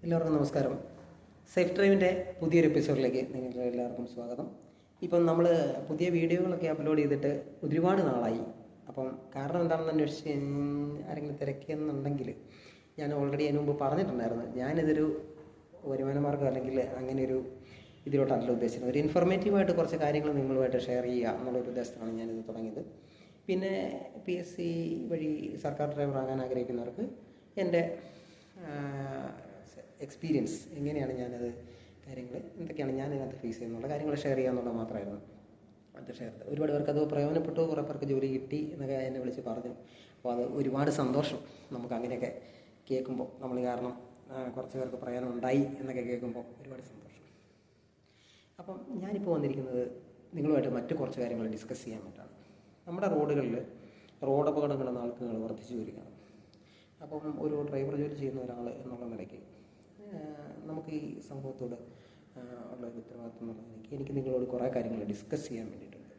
എല്ലാവർക്കും നമസ്കാരം. സേഫ് ഡ്രൈവിൻ്റെ പുതിയൊരു എപ്പിസോഡിലേക്ക് നിങ്ങൾക്ക് എല്ലാവർക്കും സ്വാഗതം. ഇപ്പം നമ്മൾ പുതിയ വീഡിയോകളൊക്കെ അപ്ലോഡ് ചെയ്തിട്ട് ഒരുപാട് നാളായി. അപ്പം കാരണം എന്താണെന്ന് അന്വേഷിച്ച് ആരെങ്കിലും തിരക്കിയെന്നുണ്ടെങ്കിൽ ഞാൻ ഓൾറെഡി അതിന് മുമ്പ് പറഞ്ഞിട്ടുണ്ടായിരുന്നു, ഞാനിതൊരു വരുമാന മാർഗ്ഗം അല്ലെങ്കിൽ അങ്ങനെ ഒരു ഇതിലോട്ടല്ല ഉദ്ദേശിക്കുന്നത്. ഒരു ഇൻഫോർമേറ്റീവായിട്ട് കുറച്ച് കാര്യങ്ങൾ നിങ്ങളുമായിട്ട് ഷെയർ ചെയ്യുക എന്നുള്ളൊരു ഉദ്ദേശത്തിലാണ് ഞാനിത് തുടങ്ങിയത്. പിന്നെ PSC വഴി സർക്കാർ ഡ്രൈവർ ആകാൻ ആഗ്രഹിക്കുന്നവർക്ക് എൻ്റെ എക്സ്പീരിയൻസ് എങ്ങനെയാണ് ഞാനത് കാര്യങ്ങൾ എന്തൊക്കെയാണ് ഞാൻ ഇതിനകത്ത് ഫേസ് ചെയ്യുന്നുള്ള കാര്യങ്ങൾ ഷെയർ ചെയ്യുക എന്നുള്ളത് മാത്രമായിരുന്നു അത് ഷെയർ ചെയ്തത്. ഒരുപാട് പേർക്ക് അത് പ്രയോജനപ്പെട്ടു, കുറേ പേർക്ക് ജോലി കിട്ടി എന്നൊക്കെ എന്നെ വിളിച്ച് പറഞ്ഞു. അപ്പോൾ അത് ഒരുപാട് സന്തോഷം നമുക്ക് അങ്ങനെയൊക്കെ കേൾക്കുമ്പോൾ. നമ്മൾ കാരണം കുറച്ച് പേർക്ക് പ്രയോജനം ഉണ്ടായി എന്നൊക്കെ കേൾക്കുമ്പോൾ ഒരുപാട് സന്തോഷം. അപ്പം ഞാനിപ്പോൾ വന്നിരിക്കുന്നത് നിങ്ങളുമായിട്ട് മറ്റു കുറച്ച് കാര്യങ്ങൾ ഡിസ്കസ് ചെയ്യാൻ വേണ്ടിയിട്ടാണ്. നമ്മുടെ റോഡുകളിൽ റോഡ് അപകടങ്ങൾ നാൾക്കുകൾ വർദ്ധിച്ചു വരികയാണ്. അപ്പം ഒരു ഡ്രൈവർ ജോലി ചെയ്യുന്ന ഒരാൾ എന്നുള്ള നിലയ്ക്ക് നമുക്ക് ഈ സംഭവത്തോട് ഉള്ള ഒരു ഉത്തരവാദിത്വം എന്നുള്ള നിലയ്ക്ക് എനിക്ക് നിങ്ങളോട് കുറേ കാര്യങ്ങൾ ഡിസ്കസ് ചെയ്യാൻ വേണ്ടിയിട്ടുണ്ട്.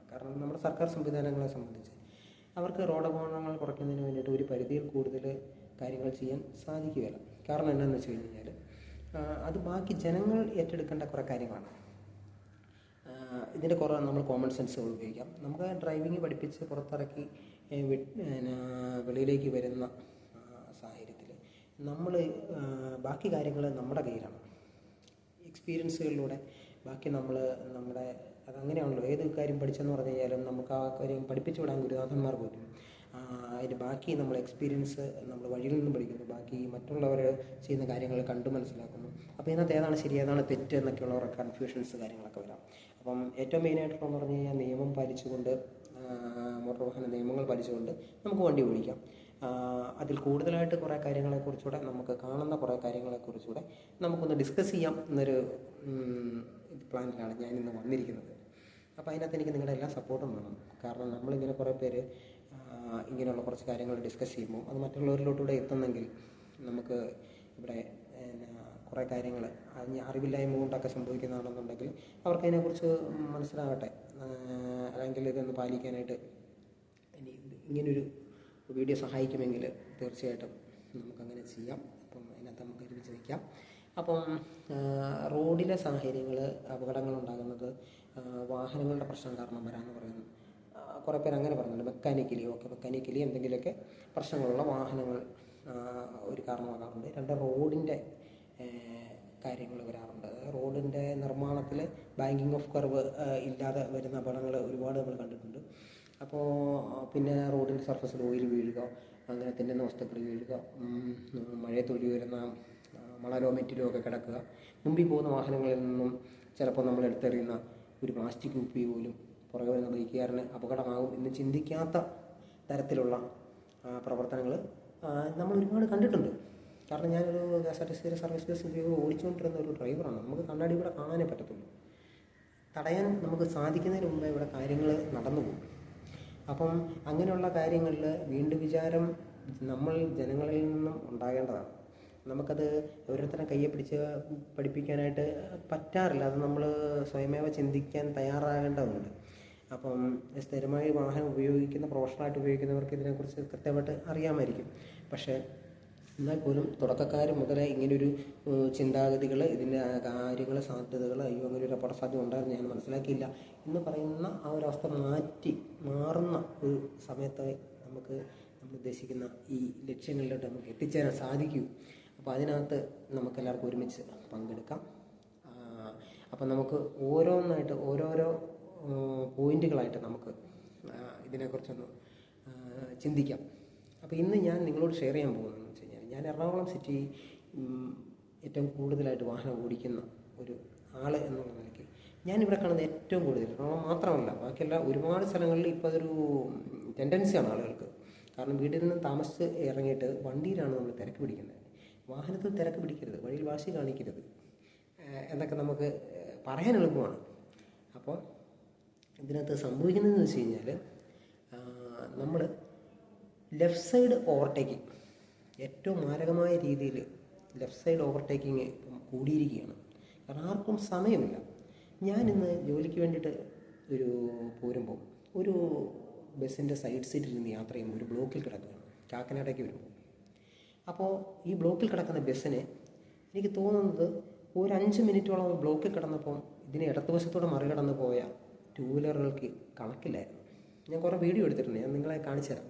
കാരണം നമ്മുടെ സർക്കാർ സംവിധാനങ്ങളെ സംബന്ധിച്ച് അവർക്ക് റോഡ് അപകടങ്ങൾ കുറയ്ക്കുന്നതിന് വേണ്ടിയിട്ട് ഒരു പരിധിയിൽ കൂടുതൽ കാര്യങ്ങൾ ചെയ്യാൻ സാധിക്കുകയില്ല. കാരണം എന്താണെന്ന് വെച്ച് കഴിഞ്ഞാൽ അത് ബാക്കി ജനങ്ങൾ ഏറ്റെടുക്കേണ്ട കുറേ കാര്യങ്ങളാണ്. ഇതിൻ്റെ കുറേ നമ്മൾ കോമൺ സെൻസുകൾ ഉപയോഗിക്കാം. നമുക്ക് ഡ്രൈവിംഗ് പഠിപ്പിച്ച് പുറത്തിറക്കി വെളിയിലേക്ക് വരുന്ന സാഹചര്യത്തിൽ നമ്മൾ ബാക്കി കാര്യങ്ങൾ നമ്മുടെ കയ്യിലാണ്. എക്സ്പീരിയൻസുകളിലൂടെ ബാക്കി നമ്മുടെ അതങ്ങനെയാണല്ലോ. ഏത് കാര്യം പഠിച്ചെന്ന് പറഞ്ഞു കഴിഞ്ഞാലും നമുക്ക് ആ കാര്യം പഠിപ്പിച്ചു വിടാൻ ഗുരുനാഥന്മാർ പോലും അതിൻ്റെ ബാക്കി നമ്മൾ എക്സ്പീരിയൻസ് നമ്മൾ വഴിയിൽ നിന്നും പഠിക്കുന്നു. ബാക്കി മറ്റുള്ളവർ ചെയ്യുന്ന കാര്യങ്ങൾ കണ്ടു മനസ്സിലാക്കുന്നു. അപ്പോൾ ഇതിനകത്ത് ഏതാണ് ശരി ഏതാണ് തെറ്റ് എന്നൊക്കെയുള്ള കൺഫ്യൂഷൻസ് കാര്യങ്ങളൊക്കെ വരാം. അപ്പം ഏറ്റവും മെയിനായിട്ടുള്ളതെന്ന് പറഞ്ഞു കഴിഞ്ഞാൽ നിയമം പാലിച്ചുകൊണ്ട്, മോട്ടോർ വാഹന നിയമങ്ങൾ പാലിച്ചുകൊണ്ട് നമുക്ക് വണ്ടി ഓടിക്കാം. അതിൽ കൂടുതലായിട്ട് കുറേ കാര്യങ്ങളെക്കുറിച്ചുകൂടെ നമുക്ക് കാണുന്ന കുറേ കാര്യങ്ങളെക്കുറിച്ചുകൂടെ നമുക്കൊന്ന് ഡിസ്കസ് ചെയ്യാം എന്നൊരു പ്ലാനിലാണ് ഞാൻ ഇന്ന് വന്നിരിക്കുന്നത്. അപ്പോൾ അതിനകത്ത് എനിക്ക് നിങ്ങളുടെ എല്ലാ സപ്പോർട്ടും വേണം. കാരണം നമ്മളിങ്ങനെ കുറേ പേര് ഇങ്ങനെയുള്ള കുറച്ച് കാര്യങ്ങൾ ഡിസ്കസ് ചെയ്യുമ്പോൾ അത് മറ്റുള്ളവരിലോട്ടുകൂടെ എത്തുന്നെങ്കിൽ നമുക്ക് ഇവിടെ കുറേ കാര്യങ്ങൾ അറിവില്ലായ്മ കൊണ്ടൊക്കെ സംഭവിക്കുന്നതാണെന്നുണ്ടെങ്കിൽ അവർക്ക് അതിനെക്കുറിച്ച് മനസ്സിലാകട്ടെ. അല്ലെങ്കിൽ ഇതൊന്ന് പാലിക്കാനായിട്ട് ഇങ്ങനൊരു വീഡിയോ സഹായിക്കുമെങ്കിൽ തീർച്ചയായിട്ടും നമുക്കങ്ങനെ ചെയ്യാം. അപ്പം അതിനകത്ത് നമുക്ക് ഒരുമിച്ച് നിൽക്കാം. അപ്പം റോഡിലെ സാഹചര്യങ്ങൾ അപകടങ്ങളുണ്ടാകുന്നത് വാഹനങ്ങളുടെ പ്രശ്നം കാരണം വരാമെന്ന് പറയുന്നു. കുറേ പേര് അങ്ങനെ പറയുന്നുണ്ട്. മെക്കാനിക്കലി എന്തെങ്കിലുമൊക്കെ പ്രശ്നങ്ങളുള്ള വാഹനങ്ങൾ ഒരു കാരണമാകാറുണ്ട്. രണ്ട്, റോഡിൻ്റെ കാര്യങ്ങൾ വരാറുണ്ട്. റോഡിൻ്റെ നിർമ്മാണത്തിൽ ബാങ്കിങ് ഓഫ് കർവ് ഇല്ലാതെ വരുന്ന അപകടങ്ങൾ ഒരുപാട് നമ്മൾ കണ്ടിട്ടുണ്ട്. അപ്പോൾ പിന്നെ റോഡിൻ്റെ സർഫസിൽ ഓയിൽ വീഴുക, അങ്ങനെ തിന്നുന്ന വസ്തുക്കൾ വീഴുക, മഴയത്തൊഴി വരുന്ന മണലോ മെറ്റിലോ ഒക്കെ കിടക്കുക, മുമ്പിൽ പോകുന്ന വാഹനങ്ങളിൽ നിന്നും ചിലപ്പോൾ നമ്മൾ എടുത്തെറിയുന്ന ഒരു പ്ലാസ്റ്റിക് കുപ്പി പോലും പുറകെ വരുന്ന ബൈക്കുകാരന് അപകടമാകും എന്ന് ചിന്തിക്കാത്ത തരത്തിലുള്ള പ്രവർത്തനങ്ങൾ നമ്മൾ ഒരുപാട് കണ്ടിട്ടുണ്ട്. കാരണം ഞാനൊരു KSRTC സർവീസ് ബസ് ഓടിച്ചുകൊണ്ടിരുന്ന ഒരു ഡ്രൈവറാണ്. നമുക്ക് കണ്ണാടി ഇവിടെ കാണാനേ പറ്റത്തുള്ളൂ. തടയാൻ നമുക്ക് സാധിക്കുന്നതിന് മുമ്പേ ഇവിടെ കാര്യങ്ങൾ നടന്നു പോകും. അപ്പം അങ്ങനെയുള്ള കാര്യങ്ങളിൽ വീണ്ടും വിചാരം നമ്മൾ ജനങ്ങളിൽ നിന്നും ഉണ്ടാകേണ്ടതാണ്. നമുക്കത് ഓരോരുത്തരെ കയ്യെ പിടിച്ച് പഠിപ്പിക്കാനായിട്ട് പറ്റാറില്ല. അത് നമ്മൾ സ്വയമേവ ചിന്തിക്കാൻ തയ്യാറാകേണ്ടതുണ്ട്. അപ്പം സ്ഥിരമായി വാഹനം ഉപയോഗിക്കുന്ന പ്രൊഫഷണലായിട്ട് ഉപയോഗിക്കുന്നവർക്ക് ഇതിനെക്കുറിച്ച് കൃത്യമായിട്ട് അറിയാമായിരിക്കും. പക്ഷേ എന്നാൽ പോലും തുടക്കക്കാർ മുതലേ ഇങ്ങനൊരു ചിന്താഗതികൾ, ഇതിൻ്റെ കാര്യങ്ങൾ, സാധ്യതകൾ, അയ്യോ അങ്ങനെ ഒരു അപകട സാധ്യത ഉണ്ടായിരുന്നു ഞാൻ മനസ്സിലാക്കിയില്ല എന്ന് പറയുന്ന ആ ഒരു അവസ്ഥ മാറുന്ന ഒരു സമയത്ത് നമ്മൾ ഉദ്ദേശിക്കുന്ന ഈ ലക്ഷ്യങ്ങളിലോട്ട് നമുക്ക് എത്തിച്ചേരാൻ സാധിക്കൂ. അപ്പോൾ അതിനകത്ത് നമുക്കെല്ലാവർക്കും ഒരുമിച്ച് പങ്കെടുക്കാം. അപ്പം നമുക്ക് ഓരോന്നായിട്ട് ഓരോരോ പോയിന്റുകളായിട്ട് നമുക്ക് ഇതിനെക്കുറിച്ചൊന്ന് ചിന്തിക്കാം. അപ്പോൾ ഇന്ന് ഞാൻ നിങ്ങളോട് ഷെയർ ചെയ്യാൻ പോകുന്നതെന്ന് വെച്ച് കഴിഞ്ഞാൽ, ഞാൻ എറണാകുളം സിറ്റി ഏറ്റവും കൂടുതലായിട്ട് വാഹനം ഓടിക്കുന്ന ഒരു ആൾ എന്നുള്ള നിലയ്ക്ക് ഞാനിവിടെ കാണുന്ന ഏറ്റവും കൂടുതൽ, എറണാകുളം മാത്രമല്ല ബാക്കിയുള്ള ഒരുപാട് സ്ഥലങ്ങളിൽ ഇപ്പോൾ അതൊരു ടെൻഡൻസിയാണ് ആളുകൾക്ക്. കാരണം വീട്ടിൽ നിന്ന് താമസിച്ച് ഇറങ്ങിയിട്ട് വണ്ടിയിലാണ് നമ്മൾ തിരക്ക് പിടിക്കുന്നത്. വാഹനത്തിൽ തിരക്ക് പിടിക്കരുത്, വഴിയിൽ വാശി കാണിക്കരുത് എന്നൊക്കെ നമുക്ക് പറയാൻ എളുപ്പമാണ്. അപ്പോൾ ഇതിനകത്ത് സംഭവിക്കുന്നതെന്ന് വെച്ച് കഴിഞ്ഞാൽ നമ്മൾ ലെഫ്റ്റ് സൈഡ് ഓവർടേക്കിംഗ് ഏറ്റവും മാരകമായ രീതിയിൽ ലെഫ്റ്റ് സൈഡ് ഓവർടേക്കിങ് കൂടിയിരിക്കുകയാണ്. കാരണം ആർക്കും സമയമില്ല. ഞാനിന്ന് ജോലിക്ക് വേണ്ടിയിട്ട് പോരുമ്പോൾ ഒരു ബസ്സിൻ്റെ സൈഡ് സീറ്റിൽ നിന്ന് യാത്ര ചെയ്യുമ്പോൾ ഒരു ബ്ലോക്കിൽ കിടക്കുകയാണ് കാക്കനാടേക്ക് വരുമ്പോൾ. അപ്പോൾ ഈ ബ്ലോക്കിൽ കിടക്കുന്ന ബസ്സിനെ എനിക്ക് തോന്നുന്നത് ഒരു 5 മിനിറ്റോളം ബ്ലോക്കിൽ കിടന്നപ്പോൾ ഇതിന് ഇടതുവശത്തോടെ മറികടന്ന് പോയ 2 വീലറുകൾക്ക് കണക്കില്ലായിരുന്നു. ഞാൻ കുറേ വീഡിയോ എടുത്തിട്ടുണ്ട്, ഞാൻ നിങ്ങളെ കാണിച്ചു തരാം.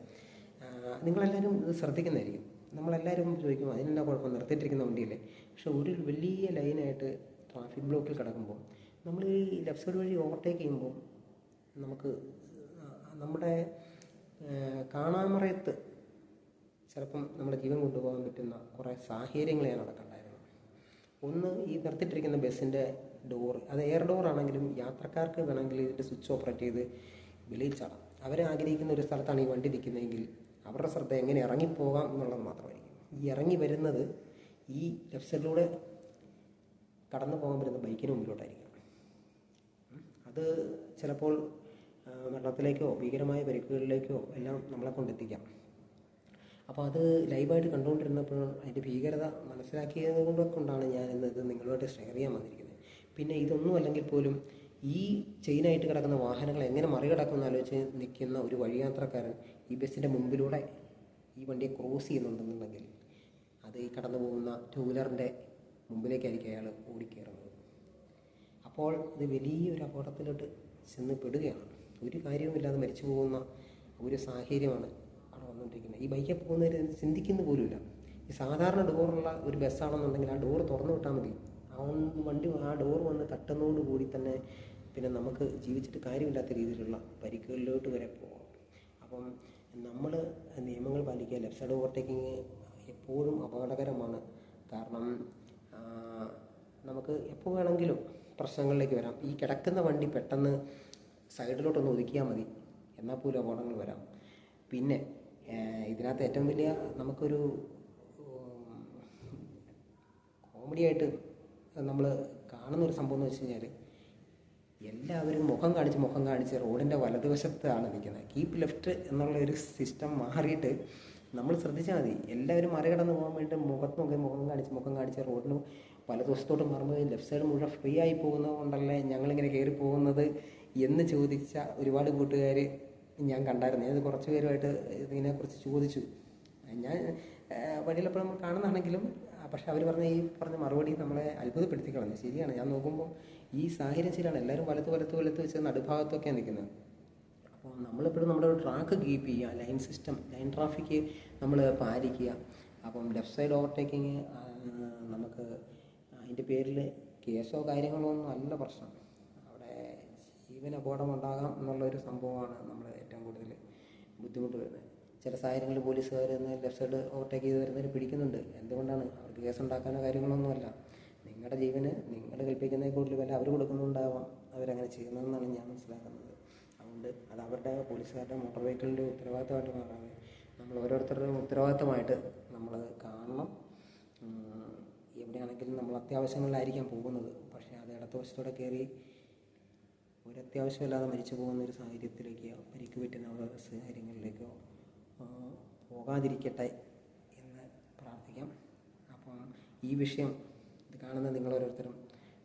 നിങ്ങളെല്ലാവരും ഇത് ശ്രദ്ധിക്കുന്നതായിരിക്കും. നമ്മളെല്ലാവരും ചോദിക്കും അതിനെന്താ കുഴപ്പം, നിർത്തിയിട്ടിരിക്കുന്ന വണ്ടിയില്ലേ. പക്ഷേ ഒരു വലിയ ലൈനായിട്ട് ട്രാഫിക് ബ്ലോക്കിൽ കിടക്കുമ്പോൾ നമ്മൾ ഈ ലെഫ്റ്റ് സൈഡ് വഴി ഓവർടേക്ക് ചെയ്യുമ്പോൾ നമുക്ക് നമ്മുടെ കാണാമറയത്ത് ചിലപ്പം നമ്മുടെ ജീവൻ കൊണ്ടുപോകാൻ പറ്റുന്ന കുറേ സാഹചര്യങ്ങൾ ഞാൻ അവിടെ കണ്ടായിരുന്നു. ഒന്ന്, ഈ നിർത്തിയിട്ടിരിക്കുന്ന ബസ്സിൻ്റെ ഡോറ്, അത് എയർ ഡോറാണെങ്കിലും യാത്രക്കാർക്ക് വേണമെങ്കിൽ ഇതിൻ്റെ സ്വിച്ച് ഓപ്പറേറ്റ് ചെയ്ത് വെളിയിൽ ചാടാം. അവർ ആഗ്രഹിക്കുന്ന ഒരു സ്ഥലത്താണ് ഈ വണ്ടി നിൽക്കുന്നതെങ്കിൽ അവരുടെ ശ്രദ്ധ എങ്ങനെ ഇറങ്ങിപ്പോകാം എന്നുള്ളത് മാത്രമായിരിക്കും. ഈ ഇറങ്ങി വരുന്നത് ഈ ലെഫ്റ്റ് സൈഡിലൂടെ കടന്നു പോകാൻ പറ്റുന്ന ബൈക്കിന് മുമ്പിലോട്ടായിരിക്കും. അത് ചിലപ്പോൾ മരണത്തിലേക്കോ ഭീകരമായ പരിക്കുകളിലേക്കോ എല്ലാം നമ്മളെ കൊണ്ടെത്തിക്കാം. അപ്പോൾ അത് ലൈവായിട്ട് കണ്ടുകൊണ്ടിരുന്നപ്പോൾ അതിൻ്റെ ഭീകരത മനസ്സിലാക്കിയത് കൊണ്ടാണ് ഞാൻ ഇന്നത് നിങ്ങളുമായിട്ട് ഷെയർ ചെയ്യാൻ വന്നിരിക്കുന്നത്. പിന്നെ ഇതൊന്നും അല്ലെങ്കിൽ പോലും ഈ ചെയിനായിട്ട് കിടക്കുന്ന വാഹനങ്ങൾ എങ്ങനെ മറികടക്കുമെന്ന് ആലോചിച്ച് നിൽക്കുന്ന ഒരു വഴിയാത്രക്കാരൻ ഈ ബസ്സിൻ്റെ മുമ്പിലൂടെ ഈ വണ്ടിയെ ക്രോസ് ചെയ്യുന്നുണ്ടെന്നുണ്ടെങ്കിൽ അത് ഈ കടന്നു പോകുന്ന 2 വീലറിൻ്റെ മുമ്പിലേക്കായിരിക്കും അയാൾ ഓടിക്കയറുന്നത്. അപ്പോൾ ഇത് വലിയൊരു അപകടത്തിലോട്ട് ചെന്ന് പെടുകയാണ്. ഒരു കാര്യവുമില്ലാതെ മരിച്ചു പോകുന്ന ഒരു സാഹചര്യമാണ് അവിടെ വന്നുകൊണ്ടിരിക്കുന്നത്. ഈ ബൈക്കിൽ പോകുന്നവർ ചിന്തിക്കുന്ന പോലുമില്ല. ഈ സാധാരണ ഡോറുള്ള ഒരു ബസ്സാണെന്നുണ്ടെങ്കിൽ ആ ഡോർ തുറന്നു വിട്ടാൽ മതി, ആ ഡോർ വന്ന് തട്ടുന്നതോടുകൂടി തന്നെ പിന്നെ നമുക്ക് ജീവിച്ചിട്ട് കാര്യമില്ലാത്ത രീതിയിലുള്ള പരിക്കുകളിലോട്ട് വരെ പോകാം. അപ്പം നമ്മൾ നിയമങ്ങൾ പാലിക്കുക. ലെഫ്റ്റ് സൈഡ് ഓവർടേക്കിങ് എപ്പോഴും അപകടകരമാണ്. കാരണം നമുക്ക് എപ്പോൾ വേണമെങ്കിലും പ്രശ്നങ്ങളിലേക്ക് വരാം. ഈ കിടക്കുന്ന വണ്ടി പെട്ടെന്ന് സൈഡിലോട്ടൊന്ന് ഒതുക്കിയാൽ മതി, എന്നാൽ പോലും അപകടങ്ങൾ വരാം. പിന്നെ ഇതിനകത്ത് ഏറ്റവും വലിയ നമുക്കൊരു കോമഡിയായിട്ട് നമ്മൾ കാണുന്നൊരു സംഭവം എന്ന് വെച്ച് കഴിഞ്ഞാൽ, എല്ലാവരും മുഖം കാണിച്ച് റോഡിൻ്റെ വലതുവശത്താണ് നിൽക്കുന്നത്. കീപ്പ് ലെഫ്റ്റ് എന്നുള്ള ഒരു സിസ്റ്റം മാറിയിട്ട് നമ്മൾ ശ്രദ്ധിച്ചാൽ മതി. എല്ലാവരും മറികടന്ന് പോകാൻ വേണ്ടി മുഖം കാണിച്ച് റോഡിന് വലതുവശത്തോട്ട് മാറുമ്പോൾ ലെഫ്റ്റ് സൈഡ് മുഴുവൻ ഫ്രീ ആയി പോകുന്നത് കൊണ്ടല്ലേ ഞങ്ങളിങ്ങനെ കയറി പോകുന്നത് എന്ന് ചോദിച്ച ഒരുപാട് കൂട്ടുകാർ ഞാൻ കണ്ടായിരുന്നു. ഞാനത് കുറച്ച് പേരുമായിട്ട് ഇതിനെക്കുറിച്ച് ചോദിച്ചു. ഞാൻ വഴിയിലെപ്പോഴും നമ്മൾ കാണുന്നതാണെങ്കിലും പക്ഷേ അവർ പറഞ്ഞ മറുപടി നമ്മളെ അത്ഭുതപ്പെടുത്തി കളഞ്ഞു. ശരിയാണ്, ഞാൻ നോക്കുമ്പോൾ ഈ സാഹചര്യം ശരിയാണ്. എല്ലാവരും വലത്ത് വെച്ച് നടുഭാഗത്തൊക്കെയാണ് നിൽക്കുന്നത്. അപ്പോൾ നമ്മളെപ്പോഴും നമ്മുടെ ഒരു ട്രാക്ക് കീപ്പ് ചെയ്യുക, ലൈൻ ട്രാഫിക്ക് നമ്മൾ പാലിക്കുക. അപ്പം ലെഫ്റ്റ് സൈഡ് ഓവർടേക്കിങ് നമുക്ക് അതിൻ്റെ പേരിൽ കേസോ കാര്യങ്ങളോ ഒന്നും അല്ല പ്രശ്നം. അവിടെ ജീവൻ അപകടമുണ്ടാകാം എന്നുള്ളൊരു സംഭവമാണ് നമ്മൾ ഏറ്റവും കൂടുതൽ ബുദ്ധിമുട്ട് വരുന്നത്. ചില സാഹചര്യങ്ങളിൽ പോലീസുകാർ ലെഫ്റ്റ് സൈഡ് ഓവർടേക്ക് ചെയ്ത് വരുന്നതിന് പിടിക്കുന്നുണ്ട്. എന്തുകൊണ്ടാണ്? അവർക്ക് കേസുണ്ടാക്കാനോ കാര്യങ്ങളൊന്നുമല്ല. നിങ്ങളുടെ ജീവന് നിങ്ങൾ കൽപ്പിക്കുന്നതിൽ കൂടുതൽ വില അവർ കൊടുക്കുന്നുണ്ടാവാം അവരങ്ങനെ ചെയ്യുന്നതെന്നാണ് ഞാൻ മനസ്സിലാക്കുന്നത്. അതുകൊണ്ട് അത് അവരുടെ പോലീസുകാരുടെ മോട്ടോർ വെഹിക്കിളിൻ്റെ ഉത്തരവാദിത്തമായിട്ട് മാറാതെ നമ്മൾ ഓരോരുത്തരുടെയും ഉത്തരവാദിത്തമായിട്ട് നമ്മൾ കാണണം. എവിടെയാണെങ്കിലും നമ്മൾ അത്യാവശ്യങ്ങളിലായിരിക്കാം പോകുന്നത്, പക്ഷേ അത് ഇടതുവശത്തോടെ കയറി ഒരു അത്യാവശ്യമില്ലാതെ മരിച്ചു പോകുന്ന ഒരു സാഹചര്യത്തിലേക്കോ പരിക്ക് പറ്റുന്ന സാഹചര്യങ്ങളിലേക്കോ പോകാതിരിക്കട്ടെ എന്ന് പ്രാർത്ഥിക്കാം. അപ്പം ഈ വിഷയം ഇത് കാണുന്ന നിങ്ങളോരോരുത്തരും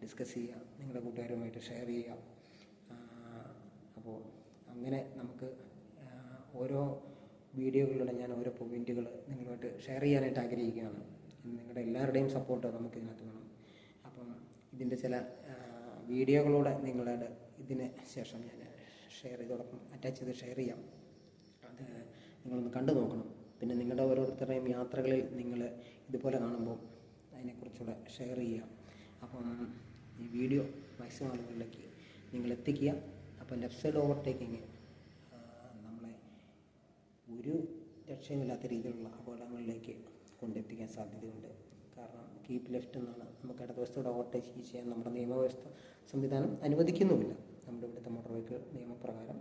ഡിസ്കസ് ചെയ്യുക, നിങ്ങളുടെ കൂട്ടുകാരുമായിട്ട് ഷെയർ ചെയ്യുക. അപ്പോൾ അങ്ങനെ നമുക്ക് ഓരോ വീഡിയോകളിലൂടെ ഞാൻ ഓരോ പോയിൻറ്റുകൾ നിങ്ങളുമായിട്ട് ഷെയർ ചെയ്യാനായിട്ട് ആഗ്രഹിക്കുകയാണ്. നിങ്ങളുടെ എല്ലാവരുടെയും സപ്പോർട്ട് നമുക്ക് ഇതിനകത്ത് വേണം. അപ്പം ഇതിൻ്റെ ചില വീഡിയോകളൂടെ നിങ്ങളുടെ ഇതിന് ശേഷം ഞാൻ ഇതോടൊപ്പം അറ്റാച്ച് ചെയ്ത് ഷെയർ ചെയ്യാം. അത് നിങ്ങളൊന്ന് കണ്ടു നോക്കണം. പിന്നെ നിങ്ങളുടെ ഓരോരുത്തരുടെയും യാത്രകളിൽ നിങ്ങൾ ഇതുപോലെ കാണുമ്പോൾ അതിനെക്കുറിച്ചുകൂടെ ഷെയർ ചെയ്യുക. അപ്പം ഈ വീഡിയോ മാക്സിമം ആളുകളിലേക്ക് നിങ്ങൾ എത്തിക്കുക. അപ്പം ലെഫ്റ്റ് സൈഡ് ഓവർടേക്കിങ് നമ്മളെ ഒരു രക്ഷയുമില്ലാത്ത രീതിയിലുള്ള അപകടങ്ങളിലേക്ക് കൊണ്ടെത്തിക്കാൻ സാധ്യതയുണ്ട്. കാരണം കീപ്പ് ലെഫ്റ്റ് എന്നാണ് നമുക്ക് ഇടതുവശത്തോടെ ഓവർടേക്ക് ചെയ്യാൻ നമ്മുടെ നിയമവ്യവസ്ഥ സംവിധാനം അനുവദിക്കുന്നുമില്ല. നമ്മുടെ ഇവിടുത്തെ മോട്ടോർ വെഹിക്കിൾ നിയമപ്രകാരം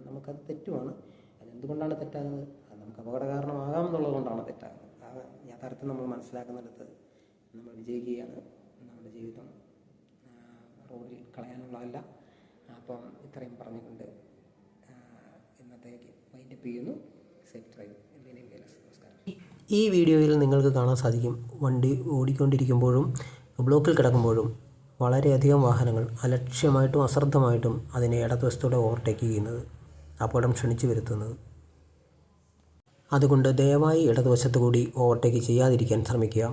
നമുക്കത് തെറ്റുമാണ്. അതെന്തുകൊണ്ടാണ് തെറ്റാകുന്നത്? അത് നമുക്ക് അപകട കാരണമാകാം എന്നുള്ളത് കൊണ്ടാണ് തെറ്റാകുന്നത്. ആ യാഥാർത്ഥ്യം നമ്മൾ മനസ്സിലാക്കുന്നിടത്ത് നമ്മൾ വിജയിക്കുകയാണ്. നമ്മുടെ ജീവിതം റോഡിൽ കളയാനുള്ളതല്ല. അപ്പം ഇത്രയും പറഞ്ഞുകൊണ്ട് ഇന്നത്തേക്ക് വൈൻഡപ്പ് ചെയ്യുന്നു. Safe drive. നമസ്കാരം. ഈ വീഡിയോയിൽ നിങ്ങൾക്ക് കാണാൻ സാധിക്കും, വണ്ടി ഓടിക്കൊണ്ടിരിക്കുമ്പോഴും ബ്ലോക്കിൽ കിടക്കുമ്പോഴും വളരെയധികം വാഹനങ്ങൾ അലക്ഷ്യമായിട്ടും അശ്രദ്ധമായിട്ടും അതിനെ ഇടതുവശത്തോടെ ഓവർടേക്ക് ചെയ്യുന്നത്, അപകടം ക്ഷണിച്ചു വരുത്തുന്നത്. അതുകൊണ്ട് ദയവായി ഇടതുവശത്തു കൂടി ഓവർടേക്ക് ചെയ്യാതിരിക്കാൻ ശ്രമിക്കുക.